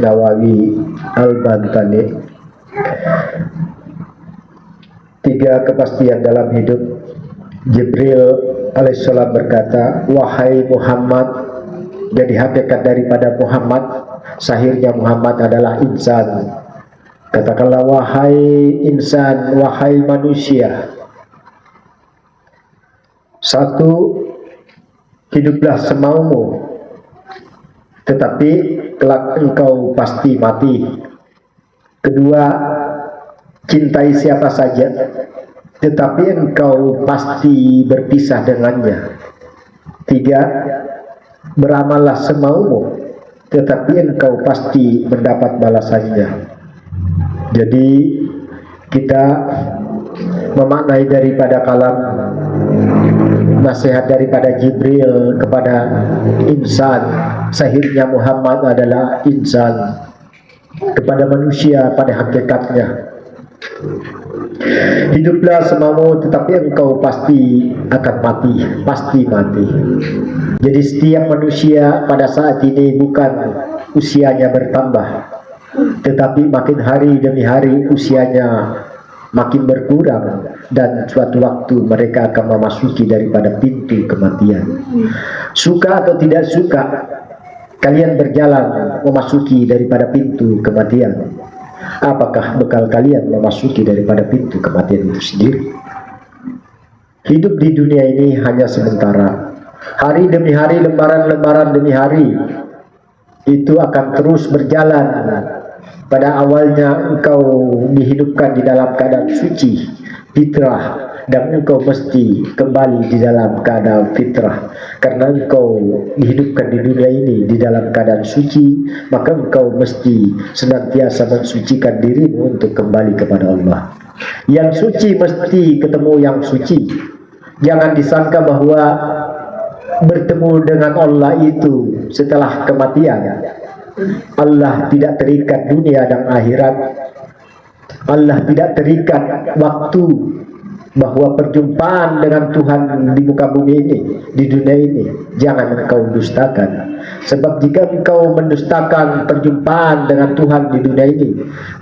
Nawawi Al-Bantani. 3 kepastian dalam hidup. Jibril alaihissalam berkata, wahai Muhammad, jadi hakikat daripada Muhammad, sahirnya Muhammad adalah insan. Katakanlah, wahai insan, wahai manusia, 1, hiduplah semaumu, tetapi kelak engkau pasti mati. 2, cintai siapa saja, tetapi engkau pasti berpisah dengannya. 3, beramallah semaumu, tetapi engkau pasti mendapat balasannya. Jadi kita memaknai daripada kalam nasihat daripada Jibril kepada insan, sahirnya Muhammad adalah insan, kepada manusia pada hakikatnya. Hiduplah semaumu, tetapi engkau pasti akan mati, pasti mati. Jadi setiap manusia pada saat ini bukan usianya bertambah, tetapi makin hari demi hari usianya makin berkurang, dan suatu waktu mereka akan memasuki daripada pintu kematian. Suka atau tidak suka, kalian berjalan memasuki daripada pintu kematian. Apakah bekal kalian memasuki daripada pintu kematian itu sendiri? Hidup di dunia ini hanya sementara. Hari demi hari, lembaran demi hari, itu akan terus berjalan. Pada awalnya engkau dihidupkan di dalam keadaan suci, fitrah, dan engkau mesti kembali di dalam keadaan fitrah. Karena engkau dihidupkan di dunia ini di dalam keadaan suci, maka engkau mesti senantiasa mensucikan dirimu untuk kembali kepada Allah. Yang suci mesti ketemu yang suci. Jangan disangka bahwa bertemu dengan Allah itu setelah kematian. Allah tidak terikat dunia dan akhirat. Allah tidak terikat waktu, bahwa perjumpaan dengan Tuhan di muka bumi ini, di dunia ini, jangan engkau dustakan. Sebab jika engkau mendustakan perjumpaan dengan Tuhan di dunia ini,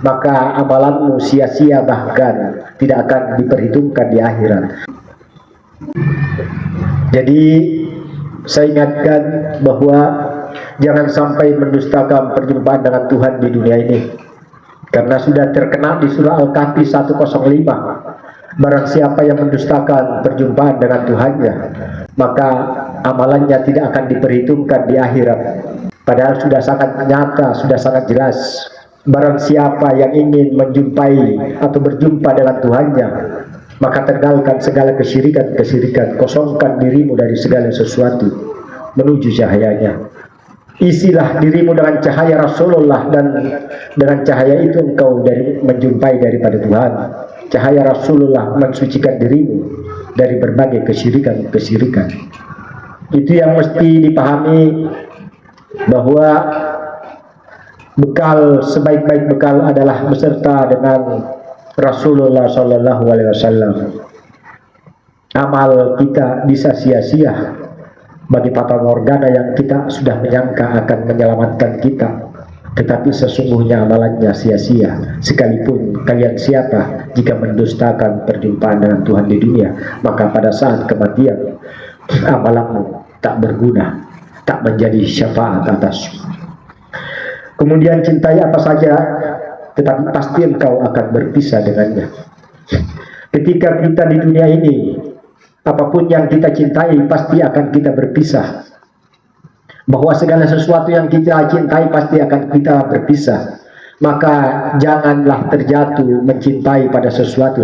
maka amalanmu sia-sia, bahkan tidak akan diperhitungkan di akhirat. Jadi saya ingatkan bahwa jangan sampai mendustakan perjumpaan dengan Tuhan di dunia ini, karena sudah terkena di surah Al-Kahfi 105. Barang siapa yang mendustakan perjumpaan dengan Tuhannya, maka amalannya tidak akan diperhitungkan di akhirat. Padahal sudah sangat nyata, sudah sangat jelas. Barang siapa yang ingin menjumpai atau berjumpa dengan Tuhannya, maka tinggalkan segala kesyirikan, kosongkan dirimu dari segala sesuatu menuju cahayanya. Isilah dirimu dengan cahaya Rasulullah, dan dengan cahaya itu engkau menjumpai daripada Tuhan. Cahaya Rasulullah mensucikan dirimu dari berbagai kesyirikan. Itu yang mesti dipahami, bahwa bekal, sebaik-baik bekal adalah beserta dengan Rasulullah SAW. Amal kita bisa sia-sia bagi fata morgana yang kita sudah menyangka akan menyelamatkan kita, tetapi sesungguhnya amalannya sia-sia. Sekalipun kalian siapa, jika mendustakan perjumpaan dengan Tuhan di dunia, maka pada saat kematian amalanmu tak berguna, tak menjadi syafaat atasmu. Kemudian cintai apa saja, tetapi pasti engkau akan berpisah dengannya. Ketika kita di dunia ini, apapun yang kita cintai pasti akan kita berpisah. Bahwa segala sesuatu yang kita cintai pasti akan kita berpisah. Maka janganlah terjatuh mencintai pada sesuatu.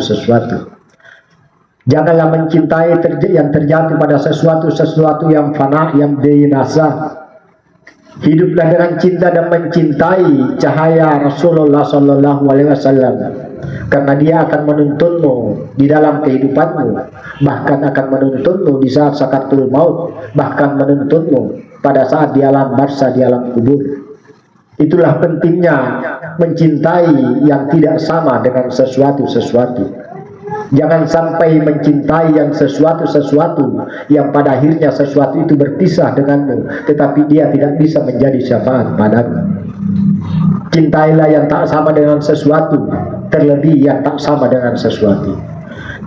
Janganlah mencintai yang terjatuh pada sesuatu yang fana, yang binasa. Hiduplah dengan cinta dan mencintai cahaya Rasulullah SAW, karena dia akan menuntunmu di dalam kehidupanmu, bahkan akan menuntunmu di saat sakaratul maut, bahkan menuntunmu pada saat di alam barzah, di alam kubur. Itulah pentingnya mencintai yang tidak sama dengan sesuatu. Jangan sampai mencintai yang sesuatu yang pada akhirnya sesuatu itu berpisah denganmu, tetapi dia tidak bisa menjadi syafaat padamu. Cintailah yang tak sama dengan sesuatu, terlebih yang tak sama dengan sesuatu.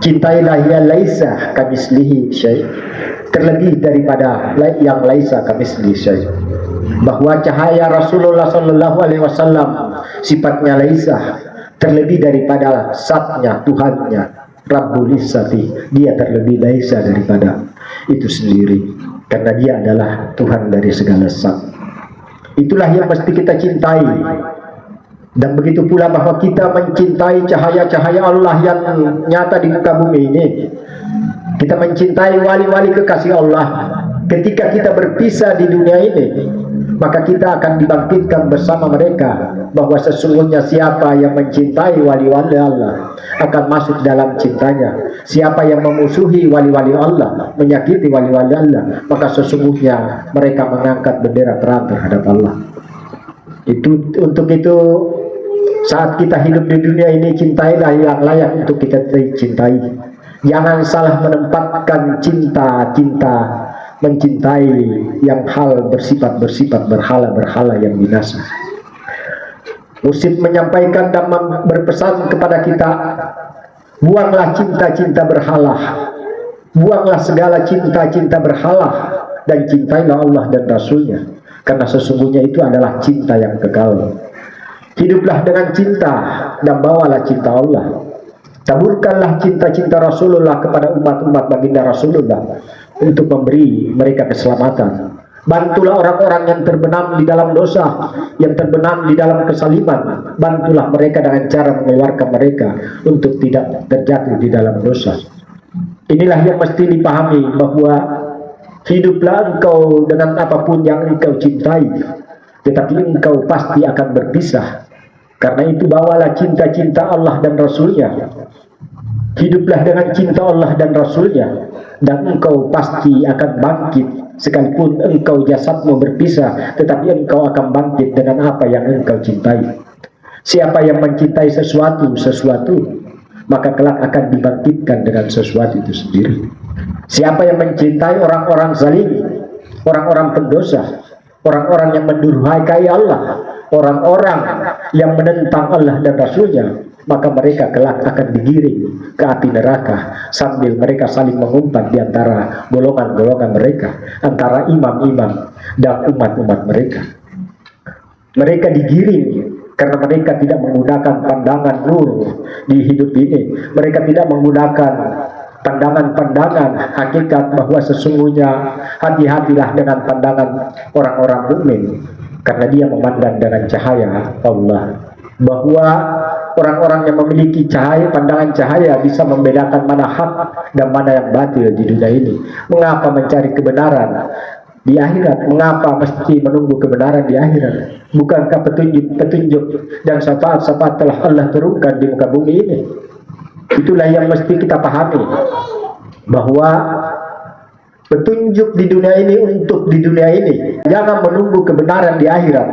Cintailah yang laisa kamislihi syai', terlebih daripada yang laisa kamislihi syai'. Bahwa cahaya Rasulullah sallallahu alaihi wasallam sifatnya laisa, terlebih daripada zatnya, Tuhannya, Rabbul Izzati. Dia terlebih laisa daripada itu sendiri, karena dia adalah Tuhan dari segala zat. Itulah yang mesti kita cintai. Dan begitu pula bahwa kita mencintai cahaya-cahaya Allah yang nyata di muka bumi ini. Kita mencintai wali-wali kekasih Allah. Ketika kita berpisah di dunia ini, maka kita akan dibangkitkan bersama mereka. Bahwa sesungguhnya siapa yang mencintai wali-wali Allah akan masuk dalam cintanya. Siapa yang memusuhi wali-wali Allah, menyakiti wali-wali Allah, maka sesungguhnya mereka mengangkat bendera perang terhadap Allah. Untuk itu, saat kita hidup di dunia ini, cintailah yang layak untuk kita cintai. Jangan salah menempatkan cinta mencintai yang hal bersifat berhala yang binasa. Mursyid menyampaikan dan berpesan kepada kita, buanglah cinta-cinta berhala, buanglah segala cinta-cinta berhala, dan cintailah Allah dan Rasulnya, karena sesungguhnya itu adalah cinta yang kekal. Hiduplah dengan cinta dan bawalah cinta Allah. Taburkanlah cinta-cinta Rasulullah kepada umat-umat baginda Rasulullah untuk memberi mereka keselamatan. Bantulah orang-orang yang terbenam di dalam dosa, yang terbenam di dalam kesaliman. Bantulah mereka dengan cara mengeluarkan mereka untuk tidak terjatuh di dalam dosa. Inilah yang mesti dipahami, bahwa hiduplah engkau dengan apapun yang engkau cintai, tetapi engkau pasti akan berpisah. Karena itu bawalah cinta-cinta Allah dan Rasulnya. Hiduplah dengan cinta Allah dan Rasulnya, dan engkau pasti akan bangkit. Sekalipun engkau jasadmu berpisah, tetapi engkau akan bangkit dengan apa yang engkau cintai. Siapa yang mencintai sesuatu, maka kelak akan dibangkitkan dengan sesuatu itu sendiri. Siapa yang mencintai orang-orang zalim, orang-orang pendosa, orang-orang yang mendurhakai Allah, orang-orang yang menentang Allah dan Rasulnya, maka mereka kelak akan digiring ke api neraka, sambil mereka saling mengumpat di antara golongan-golongan mereka, antara imam-imam dan umat-umat mereka. Mereka digiring karena mereka tidak menggunakan pandangan nur di hidup ini. Mereka tidak menggunakan pandangan-pandangan hakikat, bahwa sesungguhnya hati-hatilah dengan pandangan orang-orang mukmin, karena dia memandang dengan cahaya Allah. Bahwa orang-orang yang memiliki cahaya, pandangan cahaya, bisa membedakan mana hak dan mana yang batil di dunia ini. Mengapa mencari kebenaran di akhirat? Mengapa mesti menunggu kebenaran di akhirat? Bukankah petunjuk dan syafaat-syafaat telah Allah turunkan di muka bumi ini? Itulah yang mesti kita pahami, bahwa petunjuk di dunia ini untuk di dunia ini. Jangan menunggu kebenaran di akhirat,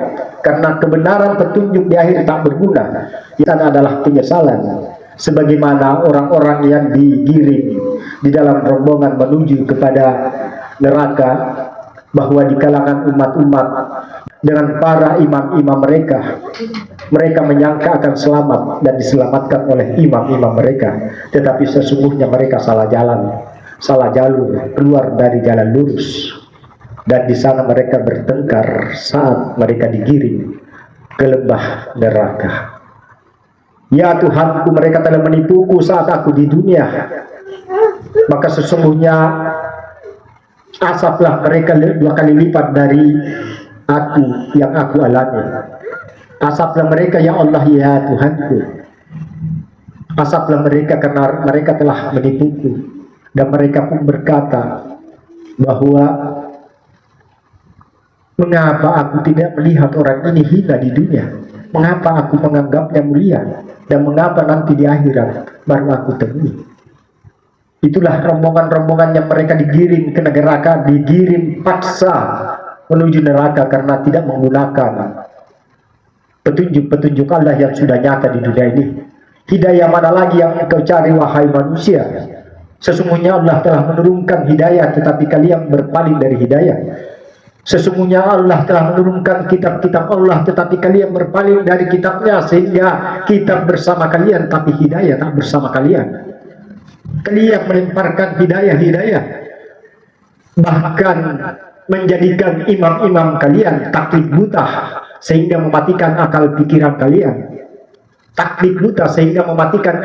karena kebenaran petunjuk di akhirat tak berguna. Itu adalah penyesalan. Sebagaimana orang-orang yang digiring di dalam rombongan menuju kepada neraka, bahwa di kalangan umat-umat dengan para imam-imam mereka, mereka menyangka akan selamat dan diselamatkan oleh imam-imam mereka, tetapi sesungguhnya mereka salah jalan, salah jalur, keluar dari jalan lurus, dan di sana mereka bertengkar saat mereka digiring ke lembah neraka. Ya Tuhanku, mereka telah menipuku saat aku di dunia, maka sesungguhnya asaplah mereka 2 kali lipat dari aku yang aku alami. Asaplah mereka ya Allah ya Tuhanku. Asaplah mereka karena mereka telah menipuku. Dan mereka pun berkata bahwa mengapa aku tidak melihat orang ini hina di dunia? Mengapa aku menganggapnya mulia? Dan mengapa nanti di akhirat baru aku temui? Itulah rombongan-rombongan yang mereka digiring ke neraka, digiring paksa menuju neraka karena tidak menggunakan petunjuk-petunjuk Allah yang sudah nyata di dunia ini. Hidayah mana lagi yang engkau cari wahai manusia? Sesungguhnya Allah telah menurunkan hidayah, tetapi kalian berpaling dari hidayah. Sesungguhnya Allah telah menurunkan kitab-kitab Allah, tetapi kalian berpaling dari kitabnya, sehingga kitab bersama kalian tapi hidayah tak bersama kalian. Kalian melemparkan hidayah, bahkan menjadikan imam-imam kalian taklid buta, sehingga mematikan akal pikiran kalian. Taklid buta sehingga mematikan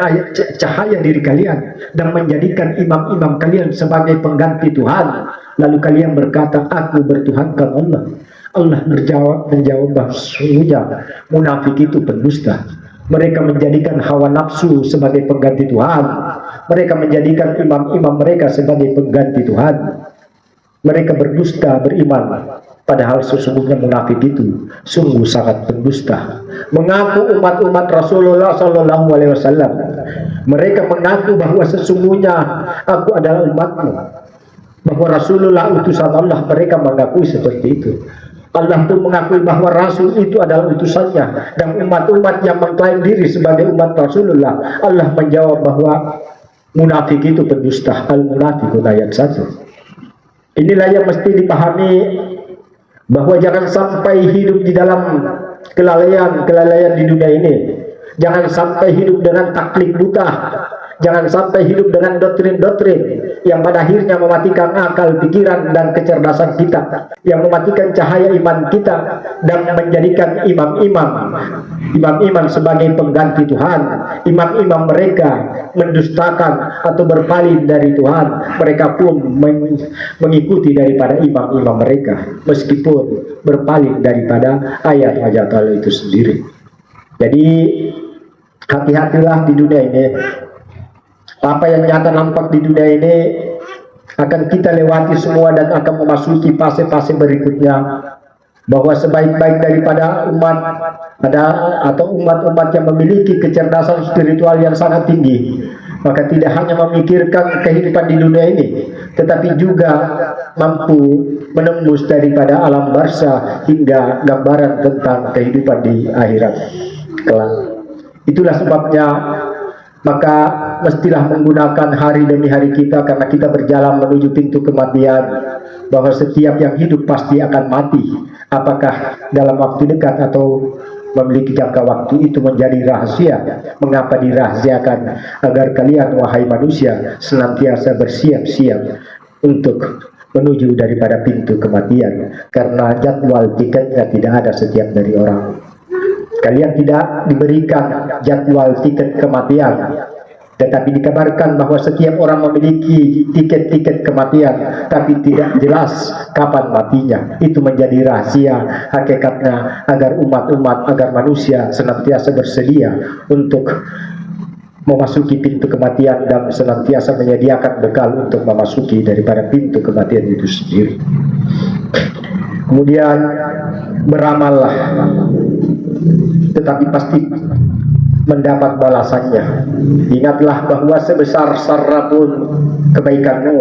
cahaya diri kalian, dan menjadikan imam-imam kalian sebagai pengganti Tuhan. Lalu kalian berkata, aku bertuhankan Allah. Allah menjawab bahwa sesungguhnya munafik itu pendusta. Mereka menjadikan hawa nafsu sebagai pengganti Tuhan. Mereka menjadikan imam-imam mereka sebagai pengganti Tuhan. Mereka berdusta beriman, padahal sesungguhnya munafik itu sungguh sangat pendusta. Mengaku umat-umat Rasulullah Sallallahu Alaihi Wasallam. Mereka mengaku bahwa sesungguhnya aku adalah umatmu, bahwa Rasulullah utusan Allah. Mereka mengakui seperti itu. Allah pun mengakui bahwa Rasul itu adalah utusannya, dan umat-umat yang mengklaim diri sebagai umat Rasulullah, Allah menjawab bahwa munafik itu pendusta. Al-Munafiqun ayat 1. Inilah yang mesti dipahami, bahwa jangan sampai hidup di dalam kelalaian di dunia ini. Jangan sampai hidup dengan taklid buta. Jangan sampai hidup dengan doktrin-doktrin yang pada akhirnya mematikan akal pikiran dan kecerdasan kita, yang mematikan cahaya iman kita, dan menjadikan imam-imam sebagai pengganti Tuhan. Imam-imam mereka mendustakan atau berpaling dari Tuhan. Mereka pun mengikuti daripada imam-imam mereka, meskipun berpaling daripada ayat-ayat Allah itu sendiri. Jadi hati-hatilah di dunia ini. Apa yang nyata nampak di dunia ini akan kita lewati semua, dan akan memasuki fase-fase berikutnya. Bahwa sebaik-baik daripada umat atau umat-umat yang memiliki kecerdasan spiritual yang sangat tinggi, maka tidak hanya memikirkan kehidupan di dunia ini, tetapi juga mampu menembus daripada alam barzah hingga gambaran tentang kehidupan di akhirat kelak. Itulah sebabnya maka mestilah menggunakan hari demi hari kita, karena kita berjalan menuju pintu kematian. Bahwa setiap yang hidup pasti akan mati, apakah dalam waktu dekat atau memiliki jangka waktu, itu menjadi rahasia. Mengapa dirahasiakan? Agar kalian wahai manusia senantiasa bersiap-siap untuk menuju daripada pintu kematian, karena jadwal tiketnya tidak ada setiap dari orang. Kalian tidak diberikan jadwal tiket kematian, tetapi dikabarkan bahwa setiap orang memiliki tiket-tiket kematian, tapi tidak jelas kapan matinya. Itu menjadi rahasia hakikatnya, agar umat-umat, agar manusia senantiasa bersedia untuk memasuki pintu kematian, dan senantiasa menyediakan bekal untuk memasuki daripada pintu kematian itu sendiri. Kemudian beramallah, tetapi pasti mendapat balasannya. Ingatlah bahwa sebesar sarapun kebaikanmu,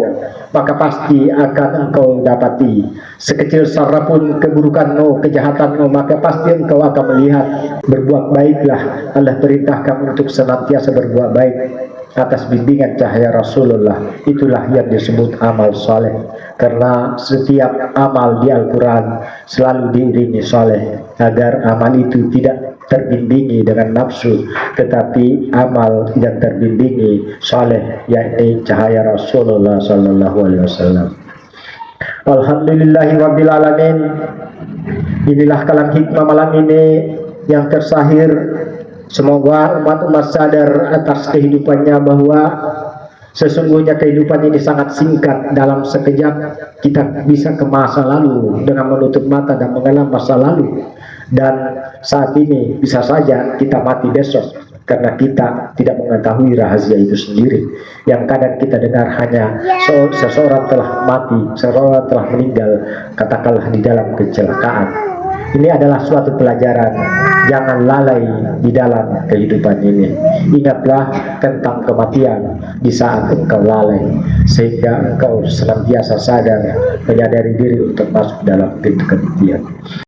maka pasti akan engkau dapati. Sekecil sarapun keburukanmu, kejahatanmu, maka pasti engkau akan melihat. Berbuat baiklah, Allah perintahkan untuk senantiasa berbuat baik atas bimbingan cahaya Rasulullah. Itulah yang disebut amal soleh, karena setiap amal di Al-Quran selalu diiringi soleh, agar amal itu tidak terbimbingi dengan nafsu, tetapi amal yang terbimbingi soleh, yakni cahaya Rasulullah Sallallahu Alaihi Wasallam. Alhamdulillahirabbil alamin. Inilah kalam hikmah malam ini yang tersahir. Semoga umat-umat sadar atas kehidupannya, bahwa sesungguhnya kehidupan ini sangat singkat. Dalam sekejap kita bisa ke masa lalu dengan menutup mata dan mengenang masa lalu, dan saat ini bisa saja kita mati besok, karena kita tidak mengetahui rahasia itu sendiri. Yang kadang kita dengar hanya seseorang telah mati, seseorang telah meninggal, katakanlah di dalam kecelakaan. Ini adalah suatu pelajaran. Jangan lalai di dalam kehidupan ini. Ingatlah tentang kematian di saat engkau lalai, sehingga engkau senantiasa sadar, menyadari diri untuk masuk dalam pintu kematian.